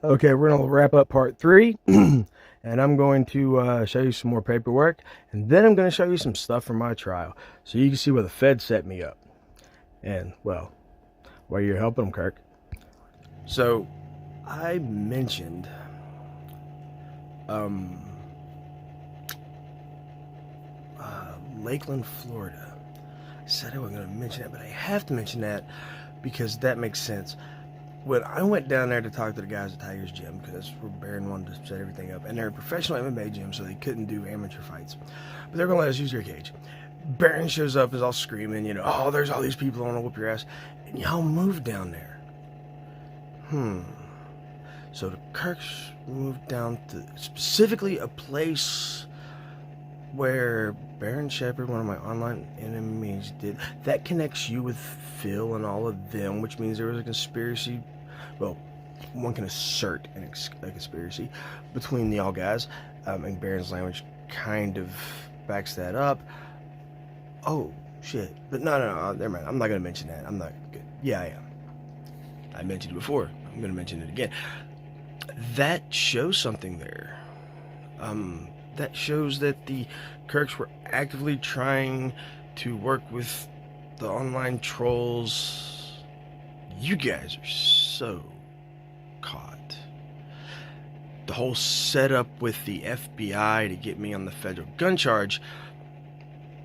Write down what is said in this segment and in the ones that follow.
Okay, we're going to wrap up part 3, and I'm going to show you some more paperwork, and then I'm going to show you some stuff from my trial, so you can see where the Fed set me up, and, well, why you're helping them, Kirk. So, I mentioned, Lakeland, Florida. I said I wasn't going to mention that, but I have to mention that because that makes sense. When I went down there to talk to the guys at Tiger's Gym, because that's where Baron wanted to set everything up, and they're a professional MMA gym, so they couldn't do amateur fights, but they're gonna let us use your cage. Baron shows up, is all screaming, oh, there's all these people that want to whoop your ass, and y'all moved down there. So the Kirks moved down to specifically a place where Baron Shepard, one of my online enemies, did. That connects you with Phil and all of them, which means there was a conspiracy. Well, one can assert a conspiracy between the all guys, and Baron's language kind of backs that up. Oh, shit. But no, never mind. I'm not going to mention that. I'm not good. Yeah, I am. I mentioned it before. I'm going to mention it again. That shows something there. That shows that the Kirks were actively trying to work with the online trolls. You guys are so caught. The whole setup with the FBI to get me on the federal gun charge.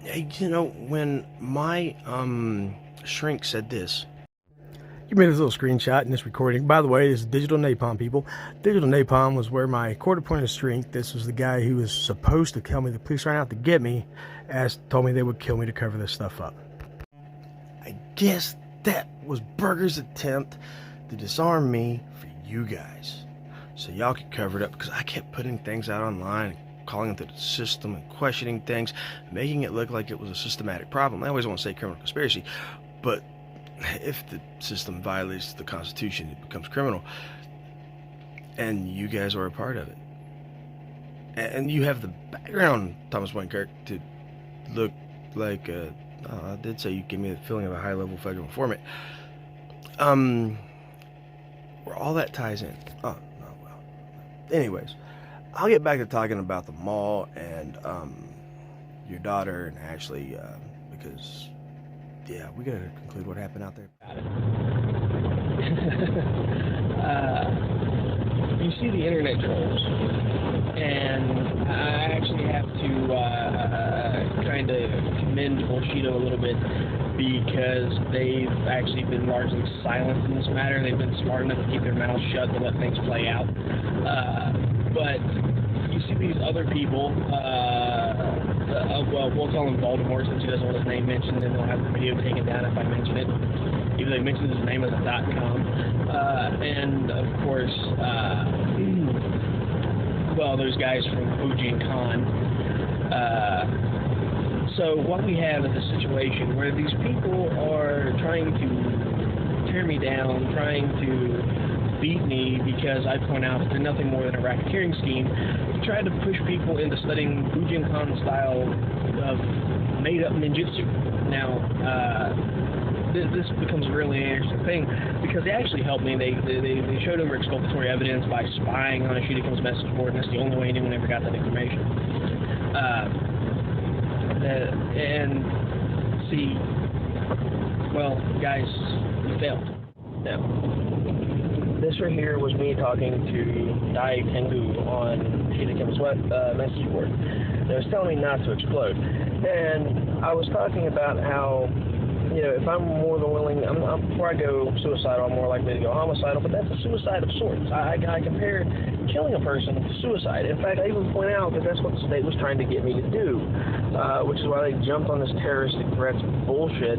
When my shrink said this. You made this little screenshot in this recording. By the way, this is Digital Napalm, people. Digital Napalm was where my quarter point of strength, this was the guy who was supposed to kill me. The police ran out to get me, told me they would kill me to cover this stuff up. I guess that was Burger's attempt to disarm me for you guys, so y'all could cover it up, because I kept putting things out online, calling into the system and questioning things, making it look like it was a systematic problem. I always want to say criminal conspiracy, but if the system violates the Constitution, it becomes criminal. And you guys are a part of it. And you have the background, Thomas Wayne Kirk, to look like I did say you gave me the feeling of a high-level federal informant. Where all that ties in. Oh, no, well. Anyways, I'll get back to talking about the mall and your daughter and Ashley, because yeah, we gotta conclude what happened out there. You see the internet trolls, and I actually have to kind of commend Bullshido a little bit, because they've actually been largely silent in this matter. They've been smart enough to keep their mouths shut to let things play out. But you see these other people, well, we'll call him Baltimore since he doesn't want his name mentioned, and they'll have the video taken down if I mention it. Even though he mentions his name as a .com. And, of course, well, those guys from Fuji and Khan. So what we have is a situation where these people are trying to tear me down, trying to beat me because I point out that they're nothing more than a racketeering scheme to try to push people into studying Fuji and Khan style of made-up ninjutsu. Now, this becomes a really interesting thing, because they actually helped me. They showed over exculpatory evidence by spying on a Shidoko's message board, and that's the only way anyone ever got that information. And see, well, guys, you failed. Now, this right here was me talking to Dai Tengu on Shidoko's message board. They was telling me not to explode, and I was talking about how, if I'm more than willing, before I go suicidal, I'm more likely to go homicidal, but that's a suicide of sorts. I compare killing a person to suicide. In fact, I even point out that that's what the state was trying to get me to do, which is why they jumped on this terroristic threats bullshit.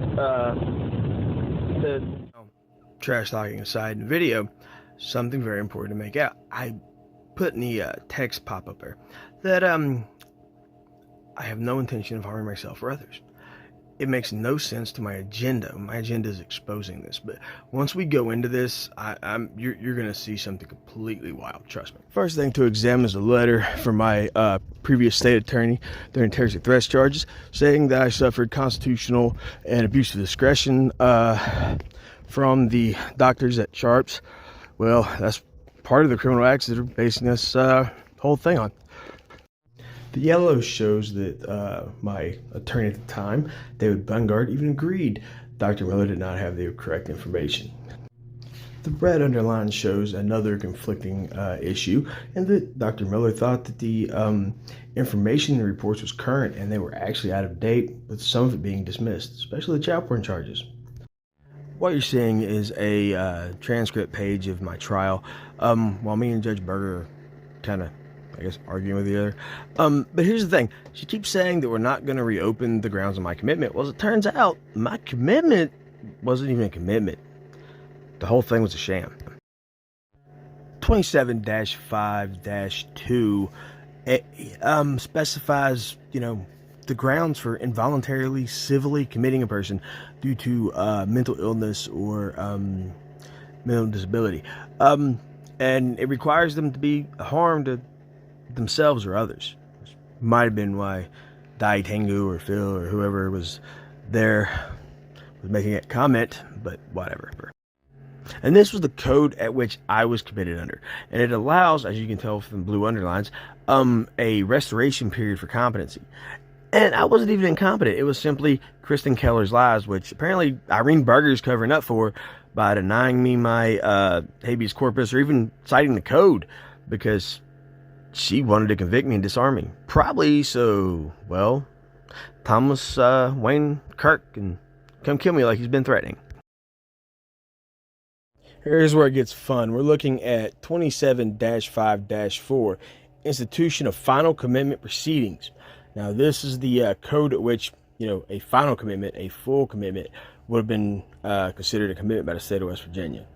Trash talking aside in the video, something very important to make out. I put in the text pop-up there that I have no intention of harming myself or others. It makes no sense to my agenda. My agenda is exposing this, but once we go into this, you're gonna see something completely wild. Trust me. First thing to examine is a letter from my previous state attorney, their terroristic threats charges, saying that I suffered constitutional and abuse of discretion from the doctors at Sharps. Well, that's part of the criminal acts that are basing this whole thing on. The yellow shows that my attorney at the time, David Bungard, even agreed Dr. Miller did not have the correct information. The red underline shows another conflicting issue, and that Dr. Miller thought that the information in the reports was current and they were actually out of date, with some of it being dismissed, especially the child porn charges. What you're seeing is a transcript page of my trial, while me and Judge Berger are kind of, I guess, arguing with each other. But here's the thing. She keeps saying that we're not going to reopen the grounds of my commitment. Well, as it turns out, my commitment wasn't even a commitment. The whole thing was a sham. 27-5-2 specifies, the grounds for involuntarily civilly committing a person due to mental illness or mental disability. And it requires them to be harmed to themselves or others. Which might have been why Dai Tengu or Phil or whoever was there was making that comment, but whatever. And this was the code at which I was committed under. And it allows, as you can tell from the blue underlines, a restoration period for competency. And I wasn't even incompetent. It was simply Kristen Keller's lies, which apparently Irene Berger's covering up for by denying me my habeas corpus, or even citing the code, because she wanted to convict me and disarm me. Probably so, Thomas Wayne Kirk can come kill me like he's been threatening. Here's where it gets fun. We're looking at 27-5-4, Institution of Final Commitment Proceedings. Now, this is the code at which, a final commitment, a full commitment, would have been considered a commitment by the state of West Virginia.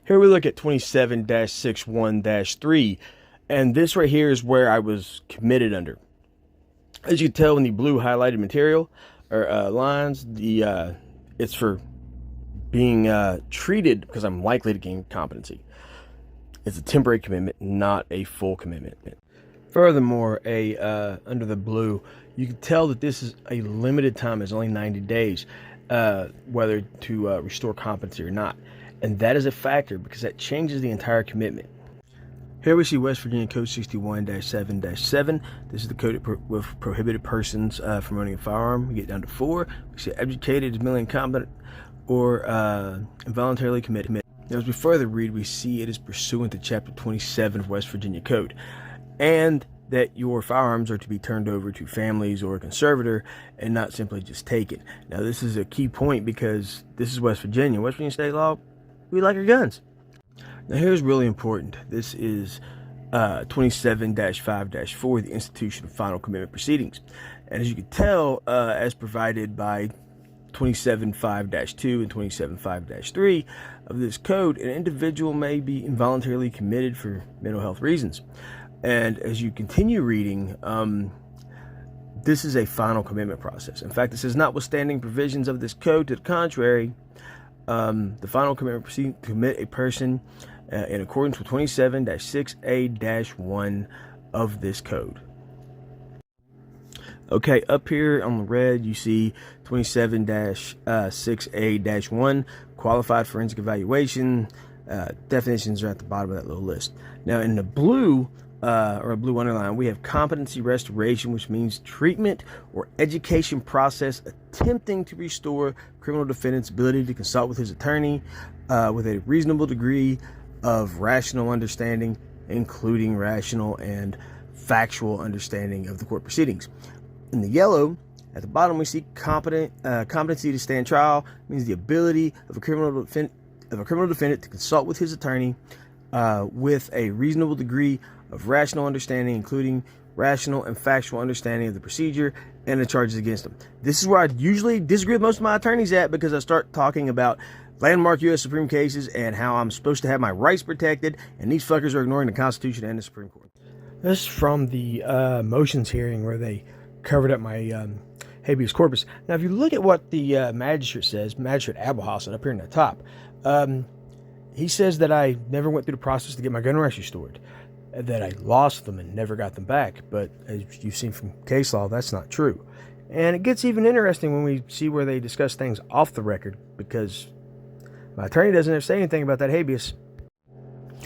Here we look at 27-61-3, and this right here is where I was committed under. As you can tell in the blue highlighted material, or lines, it's for being treated because I'm likely to gain competency. It's a temporary commitment, not a full commitment. Furthermore, under the blue, you can tell that this is a limited time. It's only 90 days, whether to restore competency or not. And that is a factor because that changes the entire commitment. Here we see West Virginia Code 61-7-7. This is the code with prohibited persons from owning a firearm. We get down to 4. We see educated, is mentally incompetent, or involuntarily committed. Now, as we further read, we see it is pursuant to Chapter 27 of West Virginia Code, and that your firearms are to be turned over to families or a conservator and not simply just taken. Now, this is a key point because this is West Virginia. West Virginia state law, we like our guns. Now, here's really important. This is 27-5-4, the Institution of Final Commitment Proceedings. And as you can tell, as provided by 27-5-2 and 27-5-3 of this code, an individual may be involuntarily committed for mental health reasons. And as you continue reading, this is a final commitment process. In fact, it says, notwithstanding provisions of this code to the contrary, the final commitment proceeding to commit a person in accordance with 27-6A-1 of this code. Okay, up here on the red, you see 27-6A-1, qualified forensic evaluation. Definitions are at the bottom of that little list. Now, in the blue, or a blue underline, we have competency restoration, which means treatment or education process attempting to restore criminal defendant's ability to consult with his attorney with a reasonable degree of rational understanding, including rational and factual understanding of the court proceedings. In the yellow, at the bottom, we see competency to stand trial, means the ability of a criminal defendant to consult with his attorney with a reasonable degree of rational understanding, including rational and factual understanding of the procedure and the charges against them. This is where I usually disagree with most of my attorneys at, because I start talking about landmark U.S. Supreme cases and how I'm supposed to have my rights protected, and these fuckers are ignoring the Constitution and the Supreme Court. This is from the motions hearing where they covered up my habeas corpus. Now, if you look at what the magistrate says, Magistrate Abelhausen up here in the top, he says that I never went through the process to get my gun rights restored, that I lost them and never got them back. But as you've seen from case law, that's not true. And it gets even interesting when we see where they discuss things off the record, because my attorney doesn't ever say anything about that habeas.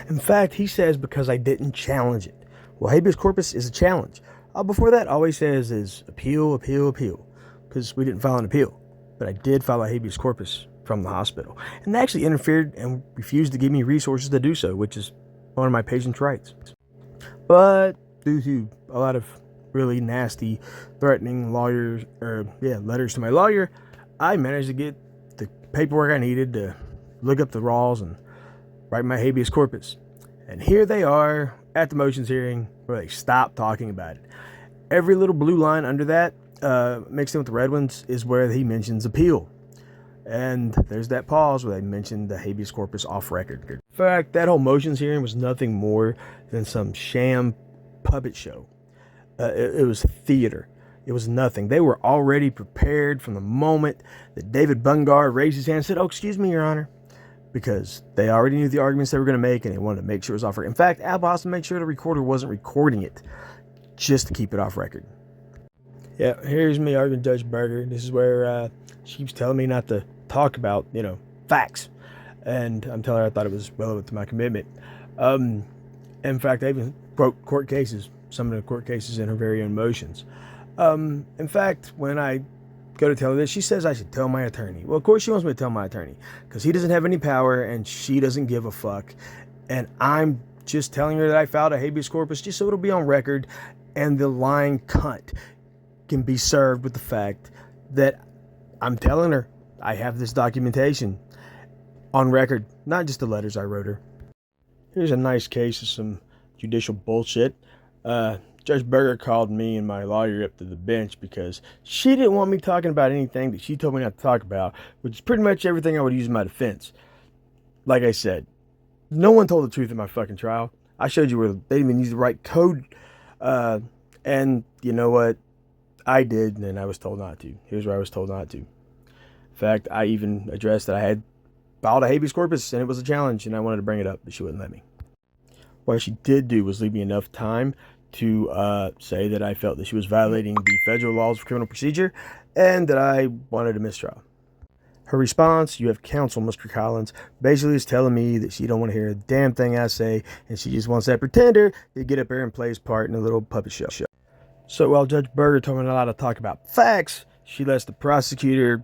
In fact, he says because I didn't challenge it. Well, habeas corpus is a challenge. Before that, all he says is appeal, appeal, appeal, because we didn't file an appeal. But I did file a habeas corpus from the hospital, and they actually interfered and refused to give me resources to do so, which is one of my patient's rights. But due to a lot of really nasty, threatening letters to my lawyer, I managed to get the paperwork I needed to look up the laws and write my habeas corpus. And here they are at the motions hearing where they stop talking about it. Every little blue line under that, mixed in with the red ones, is where he mentions appeal. And there's that pause where they mentioned the habeas corpus off record. In fact, that whole motions hearing was nothing more than some sham puppet show. It was theater. It was nothing. They were already prepared from the moment that David Bungar raised his hand and said, "Oh, excuse me, Your Honor," because they already knew the arguments they were going to make, and they wanted to make sure it was off record. In fact, Al Boston made sure the recorder wasn't recording it just to keep it off record. Yeah, here's me arguing Judge Berger. This is where she keeps telling me not to talk about, facts. And I'm telling her I thought it was relevant to my commitment. In fact, I even quote court cases, some of the court cases in her very own motions. In fact, when I go to tell her this, she says I should tell my attorney. Well, of course she wants me to tell my attorney because he doesn't have any power and she doesn't give a fuck. And I'm just telling her that I filed a habeas corpus just so it'll be on record and the lying cunt can be served with the fact that I'm telling her I have this documentation on record, not just the letters I wrote her. Here's a nice case of some judicial bullshit. Judge Berger called me and my lawyer up to the bench because she didn't want me talking about anything that she told me not to talk about, which is pretty much everything I would use in my defense. Like I said, no one told the truth in my fucking trial. I showed you where they didn't even use the right code. And you know what? I did, and I was told not to. Here's where I was told not to. In fact, I even addressed that I had filed a habeas corpus, and it was a challenge, and I wanted to bring it up, but she wouldn't let me. What she did do was leave me enough time to say that I felt that she was violating the federal laws of criminal procedure, and that I wanted a mistrial. Her response, "You have counsel, Mr. Collins," basically is telling me that she don't want to hear a damn thing I say, and she just wants that pretender to get up there and play his part in a little puppet show. So while Judge Berger told me not allowed to talk about facts, she lets the prosecutor,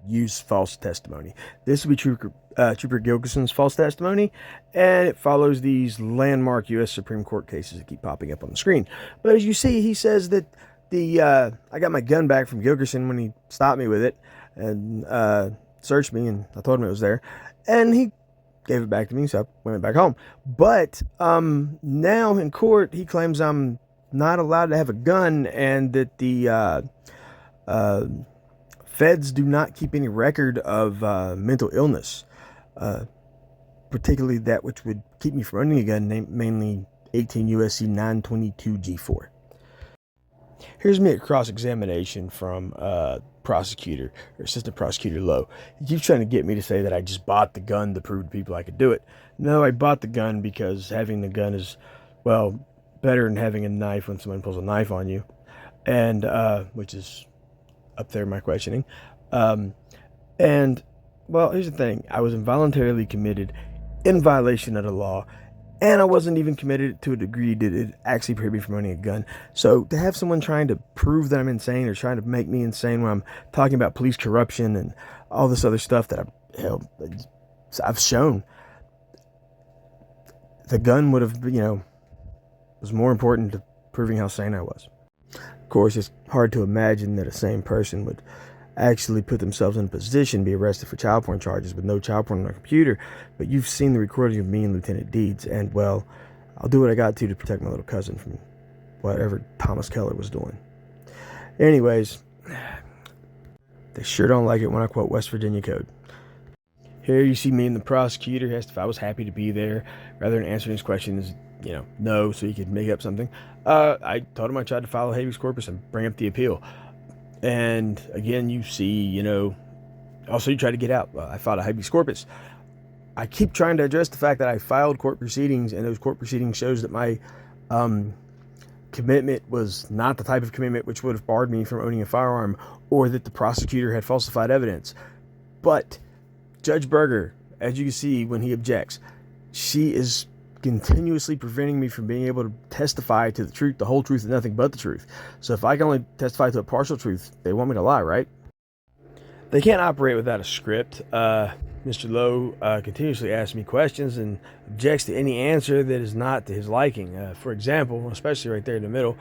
use false testimony. This would be Trooper Gilkison's false testimony, and it follows these landmark U.S. Supreme Court cases that keep popping up on the screen. But as you see, he says that I got my gun back from Gilkison when he stopped me with it and searched me, and I told him it was there, and he gave it back to me, so I went back home. But now in court, he claims I'm not allowed to have a gun, and that the feds do not keep any record of mental illness, particularly that which would keep me from owning a gun, mainly 18 U.S.C. 922 G4. Here's me at cross-examination from prosecutor, or Assistant Prosecutor Lowe. He keeps trying to get me to say that I just bought the gun to prove to people I could do it. No, I bought the gun because having the gun is, better than having a knife when someone pulls a knife on you, and which is up there in my questioning. Here's the thing. I was involuntarily committed in violation of the law, and I wasn't even committed to a degree that it actually prohibited me from owning a gun. So to have someone trying to prove that I'm insane or trying to make me insane when I'm talking about police corruption and all this other stuff that I've shown, the gun would have, was more important to proving how sane I was. Of course, it's hard to imagine that a sane person would actually put themselves in a position to be arrested for child porn charges with no child porn on their computer, but you've seen the recording of me and Lieutenant Deeds, and I'll do what I got to protect my little cousin from whatever Thomas Keller was doing. Anyways, they sure don't like it when I quote West Virginia Code. Here you see me and the prosecutor asked if I was happy to be there, rather than answering his questions, no, so he could make up something. I told him I tried to file a habeas corpus and bring up the appeal. And again, you see, also you try to get out. I filed a habeas corpus. I keep trying to address the fact that I filed court proceedings, and those court proceedings shows that my commitment was not the type of commitment which would have barred me from owning a firearm, or that the prosecutor had falsified evidence. But Judge Berger, as you can see when he objects, she is continuously preventing me from being able to testify to the truth, the whole truth, and nothing but the truth. So if I can only testify to a partial truth, they want me to lie, right? They can't operate without a script. Mr. Lowe continuously asks me questions and objects to any answer that is not to his liking. For example, especially right there in the middle,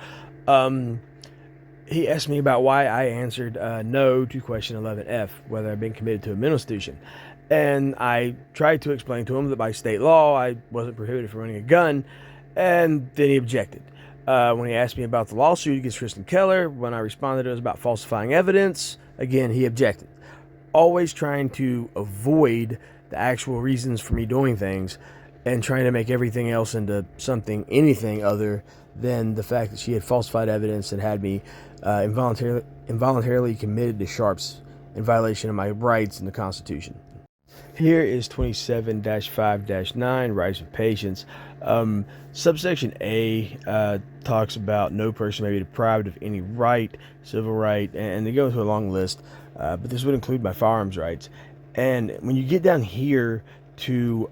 he asked me about why I answered no to question 11F, whether I've been committed to a mental institution. And I tried to explain to him that by state law, I wasn't prohibited from running a gun, and then he objected. When he asked me about the lawsuit against Kristen Keller, when I responded it was about falsifying evidence, again, he objected. Always trying to avoid the actual reasons for me doing things and trying to make everything else into anything other than the fact that she had falsified evidence and had me involuntarily committed to sharps in violation of my rights in the Constitution. Here is 27-5-9, Rights of Patients. Subsection A talks about no person may be deprived of any right, civil right, and they go through a long list, but this would include my firearms rights. And when you get down here to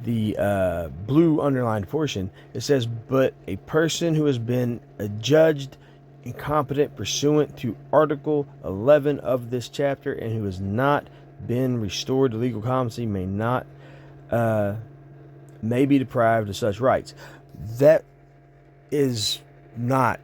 the blue underlined portion, it says, but a person who has been adjudged incompetent pursuant to Article 11 of this chapter and who has not been restored to legal competency may be deprived of such rights. That is not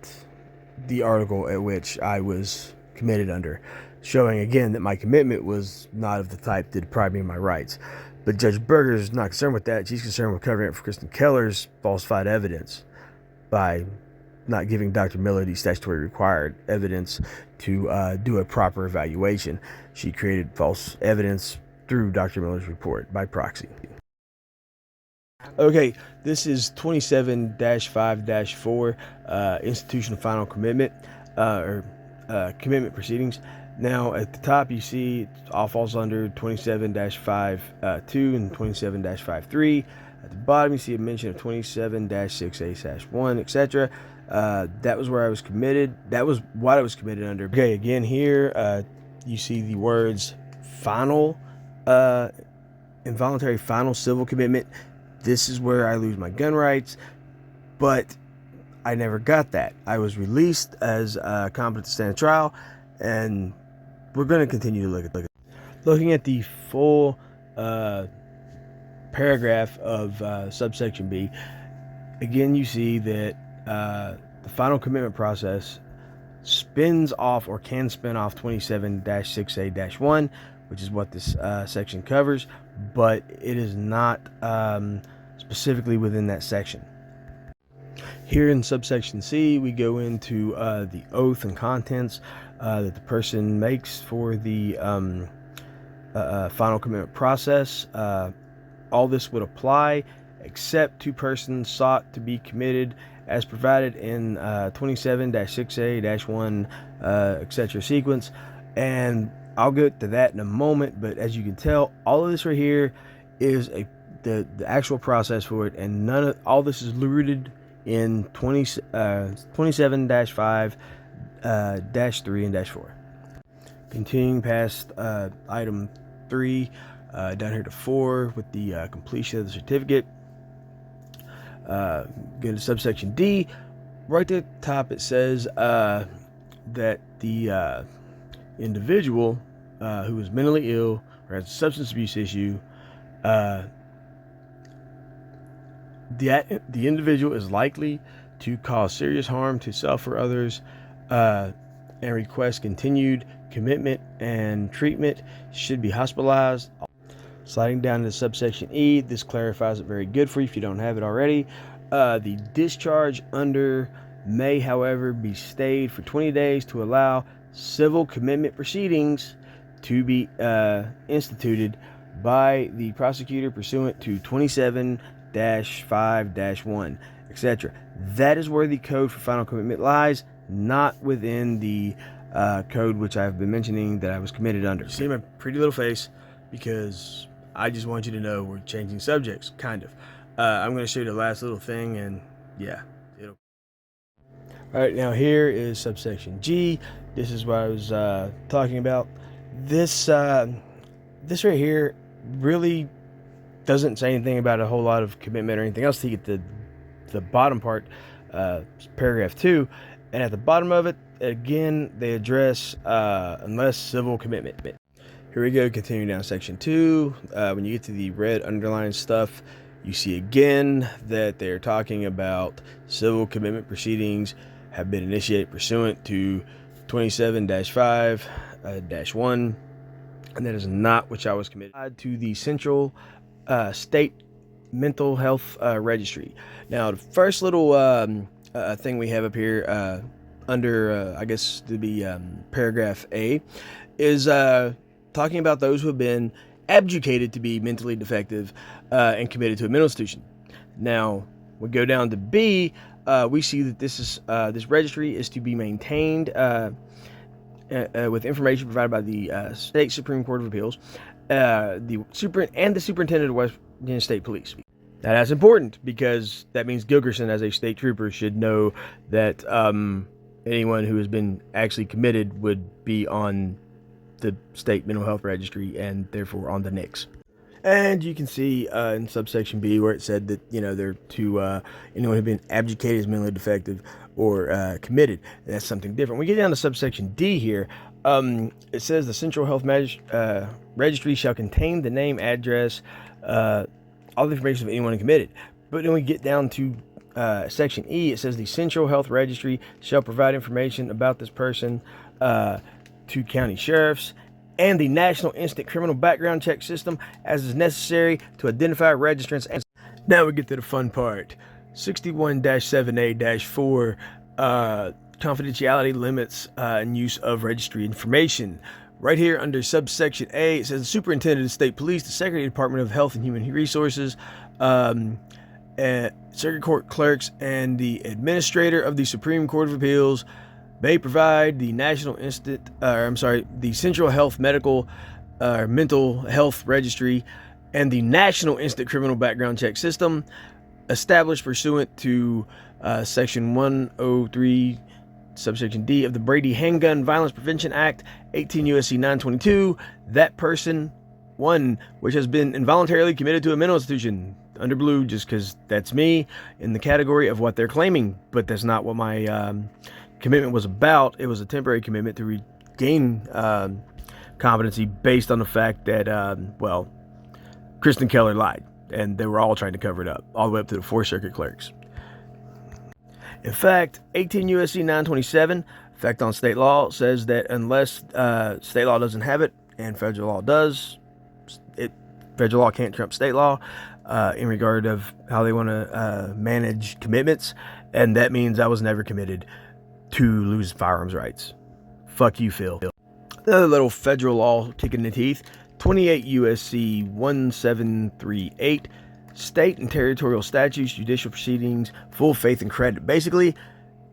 the article at which I was committed under, showing again that my commitment was not of the type to deprive me of my rights. But Judge Berger is not concerned with that. She's concerned with covering it for Kristen Keller's falsified evidence by not giving Dr. Miller the statutory required evidence to do a proper evaluation. She created false evidence through Dr. Miller's report by proxy. Okay, this is 27-5-4, institutional final commitment, commitment proceedings. Now, at the top, you see it all falls under 27-5-2 and 27-5-3. At the bottom, you see a mention of 27-6A-1, etc. That was where I was committed. That was what I was committed under. Okay, again here, you see the words final, involuntary final civil commitment. This is where I lose my gun rights, but I never got that. I was released as competent to stand trial, and we're going to continue to look at looking at the full paragraph of subsection B. Again, you see that the final commitment process spins off or can spin off 27-6A-1, which is what this section covers, but it is not specifically within that section. Here in subsection C, we go into the oath and contents that the person makes for the final commitment process. All this would apply except to persons sought to be committed as provided in 27-6A-1, etc. sequence. And I'll get to that in a moment, but as you can tell, all of this right here is the actual process for it, and all this is rooted in 27-5-3 and -4. Continuing past item 3, down here to 4 with the completion of the certificate. Go to subsection D. Right at the top it says that the individual who is mentally ill or has a substance abuse issue, the individual is likely to cause serious harm to self or others, and request continued commitment and treatment, should be hospitalized. Sliding down to subsection E, this clarifies it very good for you if you don't have it already. The discharge under may, however, be stayed for 20 days to allow civil commitment proceedings to be instituted by the prosecutor pursuant to 27-5-1, etc. That is where the code for final commitment lies, not within the code which I've been mentioning that I was committed under. See my pretty little face, because I just want you to know we're changing subjects, kind of. I'm going to show you the last little thing, and yeah. Alright, now here is subsection G. This is what I was talking about. This right here really doesn't say anything about a whole lot of commitment or anything else. You get the bottom part, paragraph 2, and at the bottom of it, again, they address unless civil commitment. Here we go, continuing down section 2. When you get to the red underlined stuff, you see again that they're talking about civil commitment proceedings have been initiated pursuant to 27-5-1, and that is not which I was committed to the Central State Mental Health Registry. Now, the first little thing we have up here under, I guess, to be paragraph A, is talking about those who have been adjudicated to be mentally defective and committed to a mental institution. Now, we go down to B. We see that this registry is to be maintained with information provided by the State Supreme Court of Appeals, the Superintendent of West Virginia State Police. Now, that's important because that means Gilgerson, as a state trooper, should know that anyone who has been actually committed would be on the state mental health registry and therefore on the NICS. And you can see in subsection B where it said that, they're to anyone who's been abdicated as mentally defective or committed. And that's something different. When we get down to subsection D here, it says the Central Health Registry shall contain the name, address, all the information of anyone committed. But then we get down to section E, it says the Central Health Registry shall provide information about this person to county sheriffs and the National Instant Criminal Background Check System as is necessary to identify registrants. And now we get to the fun part. 61-7A-4 confidentiality limits and use of registry information. Right here under subsection A, it says the Superintendent of State Police, the Secretary of the Department of Health and Human Resources, Circuit Court clerks, and the Administrator of the Supreme Court of Appeals may provide the the Central Health Mental Health Registry and the National Instant Criminal Background Check System established pursuant to Section 103, subsection D of the Brady Handgun Violence Prevention Act, 18 U.S.C. 922. That person, one, which has been involuntarily committed to a mental institution, under blue, just because that's me, in the category of what they're claiming, but that's not what my commitment was about. It was a temporary commitment to regain competency based on the fact that, Kristen Keller lied, and they were all trying to cover it up, all the way up to the 4th Circuit clerks. In fact, 18 U.S.C. 927, effect on state law, says that unless state law doesn't have it and federal law does, federal law can't trump state law in regard of how they want to manage commitments, and that means I was never committed to lose firearms rights. Fuck you, Phil. Another little federal law kick in the teeth. 28 U.S.C. 1738, state and territorial statutes, judicial proceedings, full faith and credit. Basically,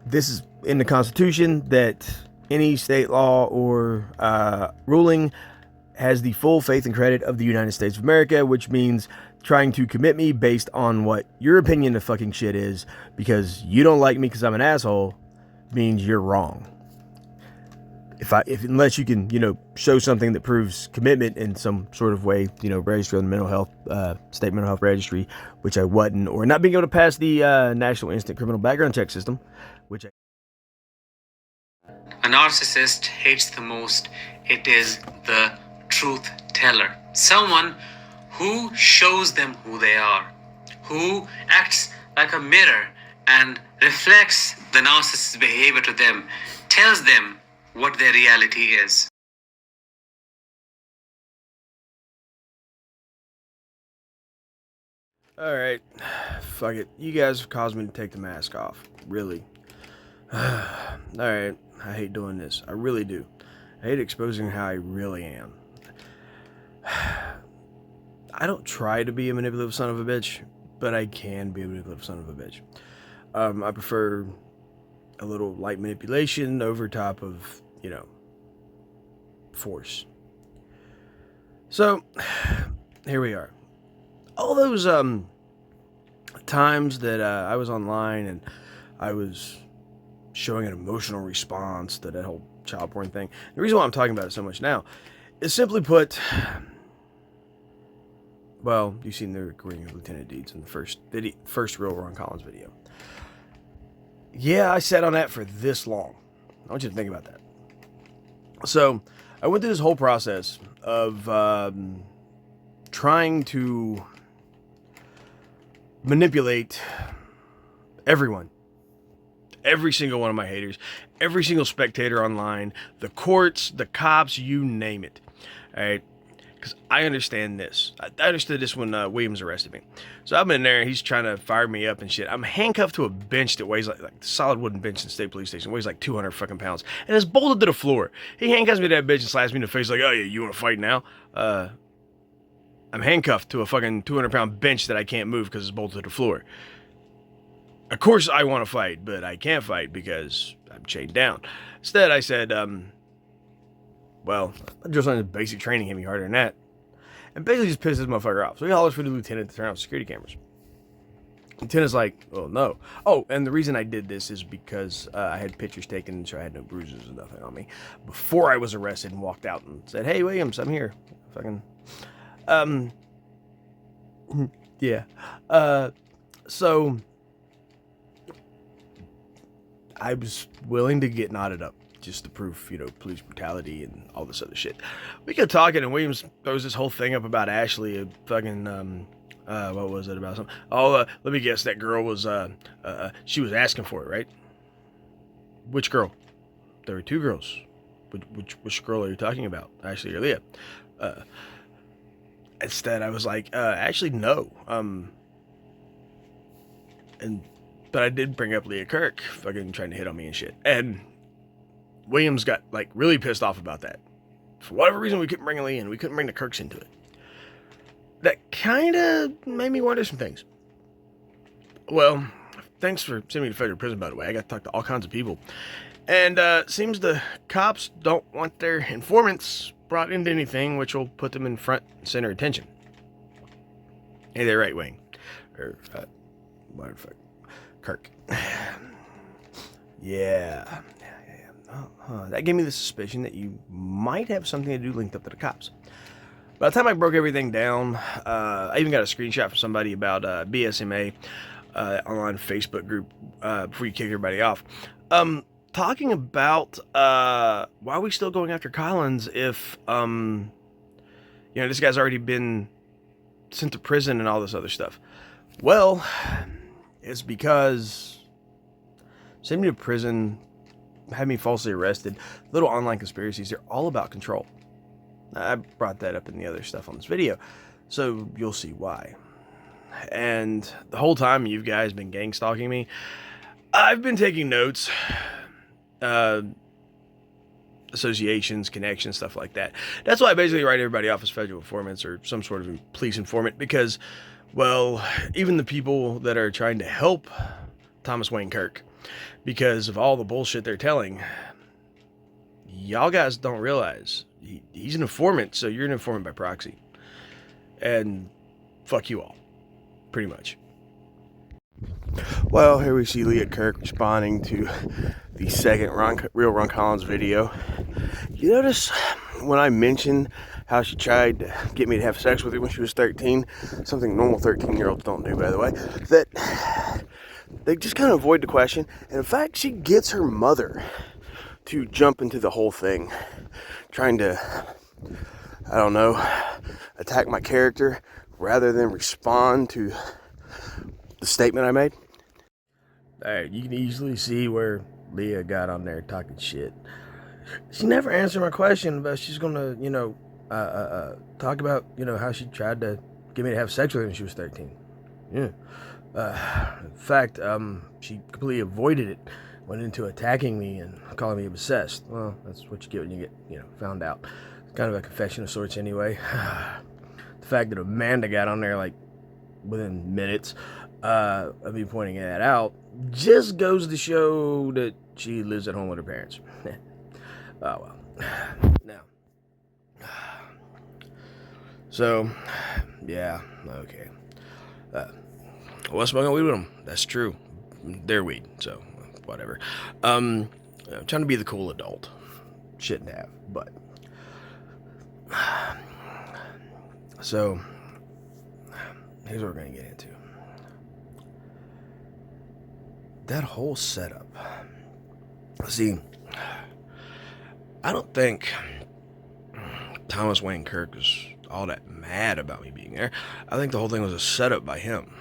this is in the Constitution that any state law or ruling has the full faith and credit of the United States of America, which means trying to commit me based on what your opinion of fucking shit is because you don't like me because I'm an asshole means you're wrong. Unless you can, show something that proves commitment in some sort of way, register on the mental health, state mental health registry, which I wasn't, or not being able to pass the National Instant Criminal Background Check System, which a narcissist hates the most. It is the truth teller. Someone who shows them who they are, who acts like a mirror and reflects the narcissist's behavior to them, tells them what their reality is. Alright, fuck it. You guys have caused me to take the mask off. Really. Alright, I hate doing this. I really do. I hate exposing how I really am. I don't try to be a manipulative son of a bitch, but I can be a manipulative son of a bitch. I prefer a little light manipulation over top of, force. So, here we are. All those times that I was online and I was showing an emotional response to that whole child porn thing. The reason why I'm talking about it so much now is simply put, Well, you've seen the recording of Lieutenant Deeds in the first real Ron Collins video. Yeah, I sat on that for this long. I want you to think about that. So, I went through this whole process of trying to manipulate everyone. Every single one of my haters. Every single spectator online. The courts, the cops, you name it. Alright? Because I understand this. I understood this when Williams arrested me. So I'm in there, he's trying to fire me up and shit. I'm handcuffed to a bench that weighs like solid wooden bench in the state police station. Weighs like 200 fucking pounds. And it's bolted to the floor. He handcuffs me to that bench and slaps me in the face like, oh yeah, you want to fight now? I'm handcuffed to a fucking 200-pound bench that I can't move because it's bolted to the floor. Of course I want to fight, but I can't fight because I'm chained down. Instead, I said, well, just on the basic training hit me harder than that. And basically just pisses this motherfucker off. So he hollers for the lieutenant to turn off security cameras. Lieutenant's like, oh no. Oh, and the reason I did this is because I had pictures taken, so I had no bruises and nothing on me, before I was arrested, and walked out and said, hey, Williams, I'm here. Fucking, yeah. So I was willing to get knotted up just to prove, police brutality and all this other shit. We kept talking, and Williams throws this whole thing up about Ashley, a fucking, what was it about? Something? Oh, let me guess, that girl was, she was asking for it, right? Which girl? There were two girls. Which girl are you talking about? Ashley or Leah? Instead, I was like, actually, no. But I did bring up Leah Kirk, fucking trying to hit on me and shit. And Williams got, really pissed off about that. For whatever reason, we couldn't bring Leah in. We couldn't bring the Kirks into it. That kind of made me wonder some things. Well, thanks for sending me to federal prison, by the way. I got to talk to all kinds of people. And seems the cops don't want their informants brought into anything, which will put them in front and center attention. Hey, they're right wing. Or, what the fuck? Kirk. Yeah. That gave me the suspicion that you might have something to do linked up to the cops. By the time I broke everything down, I even got a screenshot from somebody about BSMA online Facebook group before you kick everybody off. Talking about why are we still going after Collins if this guy's already been sent to prison and all this other stuff. Well, it's because sent me to prison, had me falsely arrested. Little online conspiracies, they're all about control. I brought that up in the other stuff on this video, so you'll see why. And the whole time you guys been gang stalking me, I've been taking notes, associations, connections, stuff like that. That's why I basically write everybody off as federal informants or some sort of police informant, because, well, even the people that are trying to help Thomas Wayne Kirk, because of all the bullshit they're telling, y'all guys don't realize he's an informant, so you're an informant by proxy. And fuck you all, pretty much. Well, here we see Leah Kirk responding to the second real Ron Collins video. You notice when I mentioned how she tried to get me to have sex with her when she was 13, something normal 13-year-olds don't do, by the way, that they just kind of avoid the question. And in fact, she gets her mother to jump into the whole thing, trying to, I don't know, attack my character rather than respond to the statement I made. Alright, you can easily see where Leah got on there talking shit. She never answered my question about she's gonna, talk about, how she tried to get me to have sex with her when she was 13. Yeah. In fact, she completely avoided it. Went into attacking me and calling me obsessed. Well, that's what you get when you get, found out. It's kind of a confession of sorts anyway. The fact that Amanda got on there, within minutes of me pointing that out, just goes to show that she lives at home with her parents. Oh, well. Now. So, yeah, okay. I was smoking weed with them. That's true. They're weed, so whatever. I'm trying to be the cool adult. Shouldn't have, but. So, here's what we're going to get into. That whole setup. See, I don't think Thomas Wayne Kirk was all that mad about me being there. I think the whole thing was a setup by him.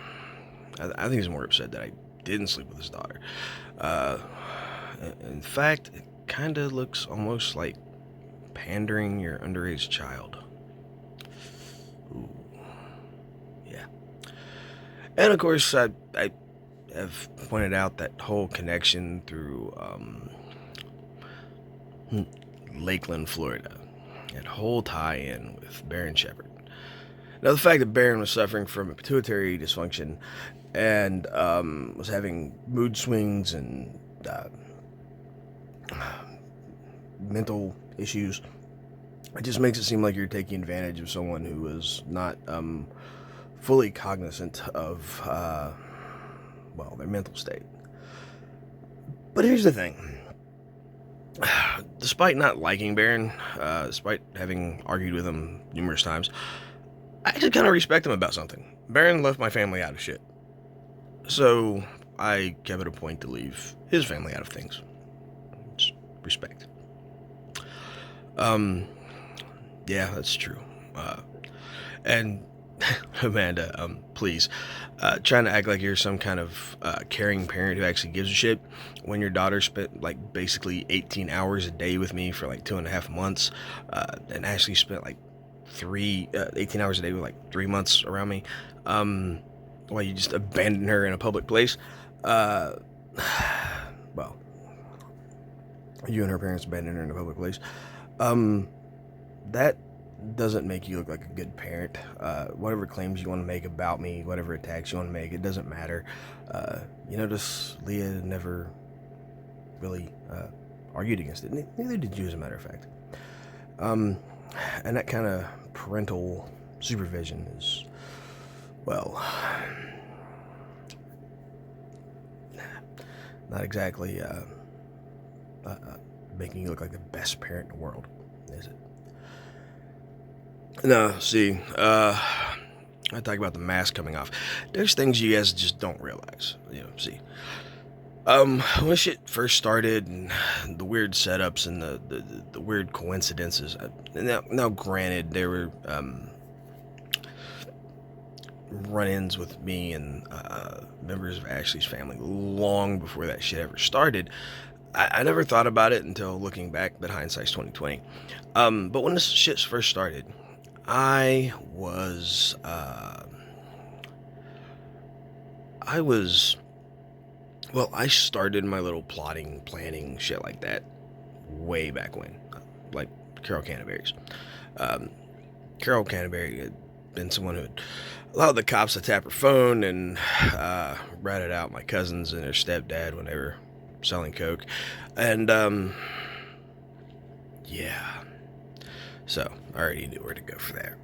I think he's more upset that I didn't sleep with his daughter. In fact, it kind of looks almost like pandering your underage child. Ooh. Yeah. And of course, I have pointed out that whole connection through Lakeland, Florida. That whole tie-in with Baron Shepard. Now, the fact that Baron was suffering from a pituitary dysfunction and was having mood swings and mental issues, it just makes it seem like you're taking advantage of someone who is not fully cognizant of, their mental state. But here's the thing. Despite not liking Baron, despite having argued with him numerous times, I actually kind of respect him about something. Baron left my family out of shit. So I kept it a point to leave his family out of things. Just respect. Yeah, that's true. And Amanda, please, trying to act like you're some kind of caring parent who actually gives a shit when your daughter spent like basically 18 hours a day with me for like 2.5 months, and actually spent like 18 hours a day with like 3 months around me, while you just abandon her in a public place. Well, you and her parents abandoned her in a public place. That doesn't make you look like a good parent. Whatever claims you want to make about me, whatever attacks you want to make, it doesn't matter. You notice Leah never really argued against it. Neither did you, as a matter of fact. And that kind of parental supervision is, well, not exactly making you look like the best parent in the world, is it? No, see, I talk about the mask coming off. There's things you guys just don't realize, see. When shit first started, and the weird setups and the weird coincidences, now granted, there were run-ins with me and members of Ashley's family long before that shit ever started. I never thought about it until looking back, but hindsight's 2020. But when this shit first started, I started my little plotting, planning, shit like that way back when, like Carol Canterbury's. Carol Canterbury had been someone who had allowed the cops to tap her phone and ratted out my cousins and her stepdad when they were selling coke. And, yeah. So, I already knew where to go for that.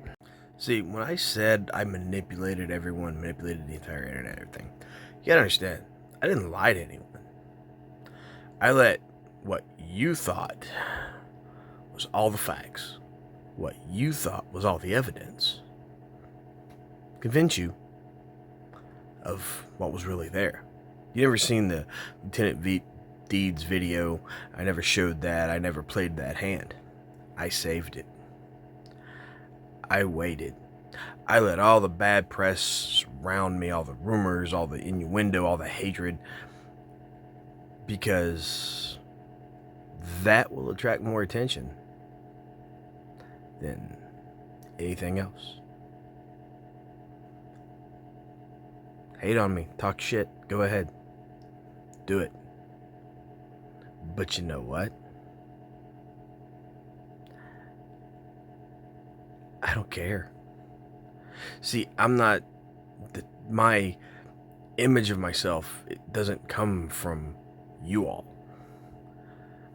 See, when I said I manipulated everyone, manipulated the entire internet, everything, you gotta understand, I didn't lie to anyone. I let what you thought was all the facts, what you thought was all the evidence, convince you of what was really there. You never seen the Lieutenant Deeds video. I never showed that. I never played that hand. I saved it. I waited. I let all the bad press surround me, all the rumors, all the innuendo, all the hatred, because that will attract more attention than anything else. Hate on me, talk shit, go ahead. Do it. But you know what? I don't care. See, I'm not... my image of myself, it doesn't come from you all.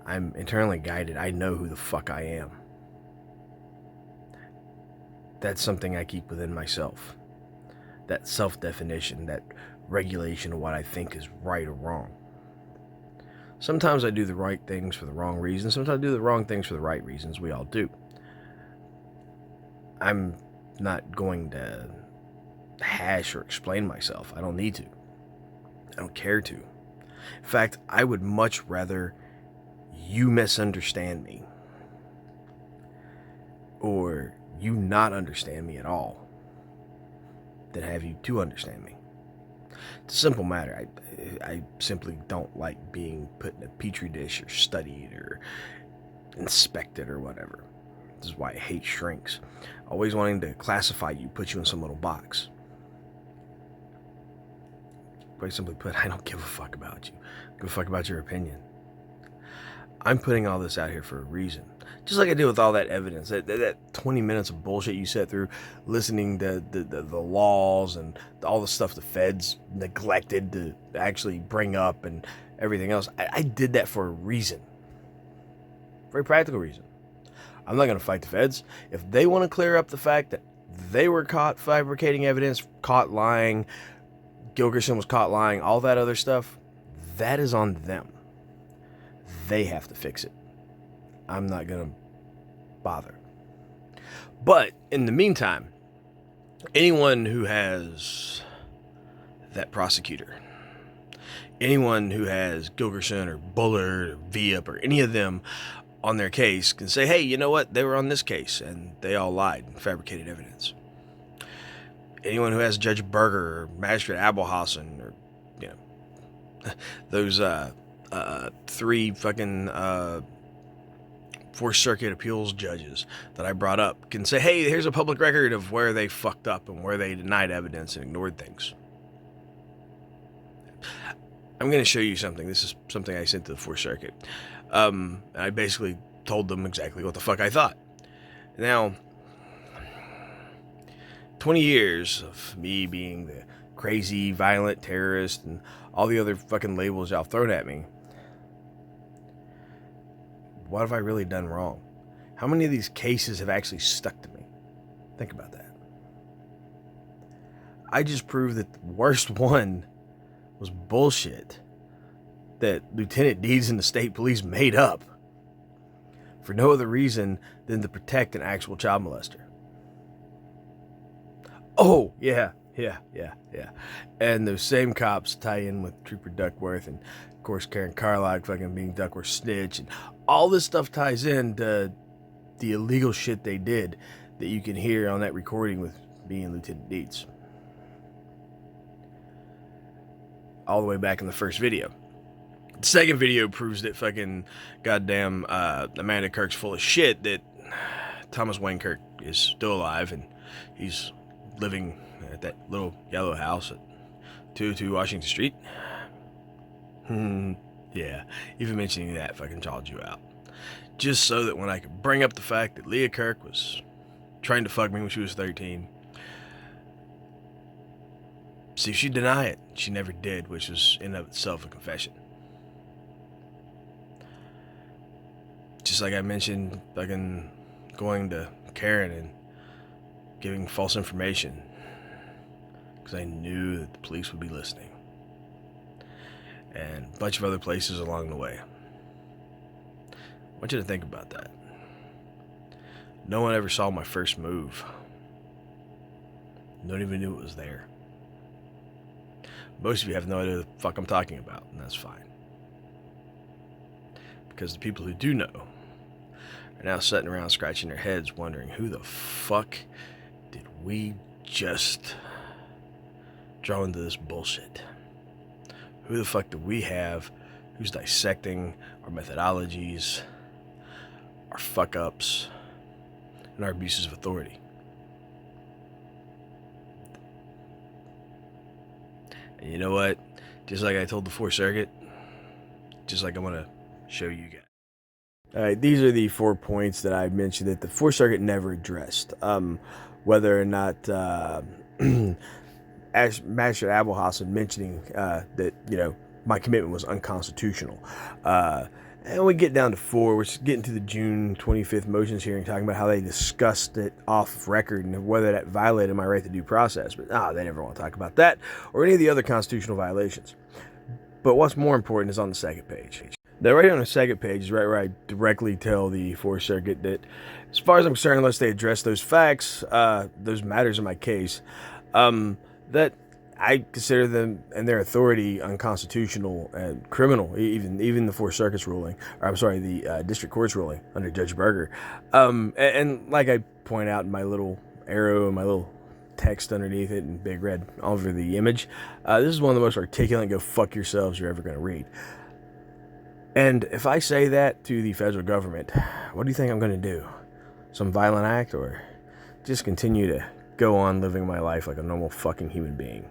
I'm internally guided. I know who the fuck I am. That's something I keep within myself. That self-definition, that regulation of what I think is right or wrong. Sometimes I do the right things for the wrong reasons. Sometimes I do the wrong things for the right reasons. We all do. I'm not going to hash or explain myself. I don't need to. I don't care to. In fact, I would much rather you misunderstand me, or you not understand me at all, than have you to understand me. It's a simple matter. I simply don't like being put in a petri dish or studied or inspected or whatever. This is why I hate shrinks. Always wanting to classify you, put you in some little box. Quite simply put, I don't give a fuck about you. I give a fuck about your opinion. I'm putting all this out here for a reason. Just like I did with all that evidence, that 20 minutes of bullshit you sat through, listening to the laws and all the stuff the feds neglected to actually bring up and everything else. I did that for a reason. Very practical reason. I'm not going to fight the feds. If they want to clear up the fact that they were caught fabricating evidence, caught lying, Gilgerson was caught lying, all that other stuff, that is on them. They have to fix it. I'm not going to bother. But in the meantime, anyone who has that prosecutor, anyone who has Gilgerson or Bullard or Viep or any of them on their case can say, hey, you know what? They were on this case and they all lied and fabricated evidence. Anyone who has Judge Berger or Magistrate Abelhausen or, you know, those three fucking Fourth Circuit appeals judges that I brought up can say, hey, here's a public record of where they fucked up and where they denied evidence and ignored things. I'm going to show you something. This is something I sent to the Fourth Circuit. I basically told them exactly what the fuck I thought. Now, 20 years of me being the crazy, violent terrorist and all the other fucking labels y'all thrown at me. What have I really done wrong? How many of these cases have actually stuck to me? Think about that. I just proved that the worst one was bullshit that Lieutenant Deeds and the state police made up for no other reason than to protect an actual child molester. Oh, yeah. And those same cops tie in with Trooper Duckworth and, of course, Karen Carlock fucking being Duckworth's snitch. And all this stuff ties in to the illegal shit they did that you can hear on that recording with me and Lieutenant Deeds. All the way back in the first video. The second video proves that fucking goddamn Amanda Kirk's full of shit, that Thomas Wayne Kirk is still alive and he's living at that little yellow house at 202 Washington Street. Yeah, even mentioning that fucking called you out. Just so that when I could bring up the fact that Leah Kirk was trying to fuck me when she was 13. See, she'd deny it. She never did, which was in and of itself a confession. Just like I mentioned, fucking going to Karen and giving false information because I knew that the police would be listening, and a bunch of other places along the way. I want you to think about that. No one ever saw my first move. No one even knew it was there. Most of you have no idea what the fuck I'm talking about, and that's fine. Because the people who do know are now sitting around scratching their heads wondering who the fuck did we just draw into this bullshit? Who the fuck do we have who's dissecting our methodologies, our fuck-ups, and our abuses of authority? And you know what? Just like I told the Fourth Circuit, just like I'm going to show you guys. All right, these are the 4 points that I mentioned that the Fourth Circuit never addressed. Whether or not Magistrate Abelhausen mentioning that, you know, my commitment was unconstitutional. And we get down to 4, which is getting to the June 25th motions hearing, talking about how they discussed it off record and whether that violated my right to due process. But they never want to talk about that or any of the other constitutional violations. But what's more important is on the second page. Now, right on the second page is right where I directly tell the Fourth Circuit that, as far as I'm concerned, unless they address those facts, those matters in my case, that I consider them and their authority unconstitutional and criminal, even the Fourth Circuit's ruling, or I'm sorry, the district court's ruling under Judge Berger. And like I point out in my little arrow and my little text underneath it in big red all over the image, this is one of the most articulate go fuck yourselves you're ever going to read. And if I say that to the federal government, what do you think I'm going to do? Some violent act, or just continue to go on living my life like a normal fucking human being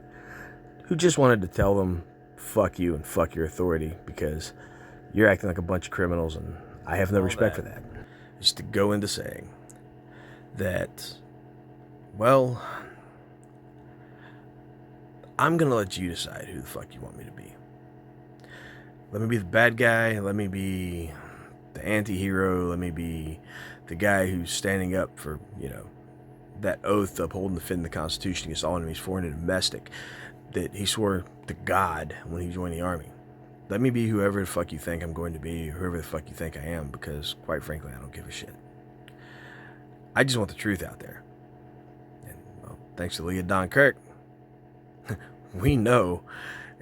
who just wanted to tell them fuck you and fuck your authority because you're acting like a bunch of criminals and I have no respect for that? Just to go into saying that, well, I'm going to let you decide who the fuck you want me to be. Let me be the bad guy. Let me be the anti-hero. Let me be the guy who's standing up for, that oath upholding the defend the Constitution against all enemies, foreign and domestic, that he swore to God when he joined the Army. Let me be whoever the fuck you think I'm going to be, or whoever the fuck you think I am, because, quite frankly, I don't give a shit. I just want the truth out there. And, well, thanks to Leah Don Kirk, we know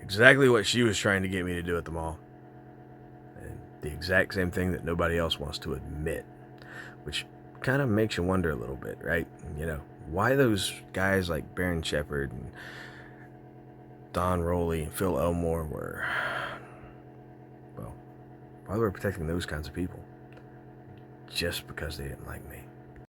exactly what she was trying to get me to do at the mall. And the exact same thing that nobody else wants to admit. Which kind of makes you wonder a little bit, right? Why those guys like Baron Shepard and Don Rowley and Phil Elmore were, well, why they were protecting those kinds of people? Just because they didn't like me.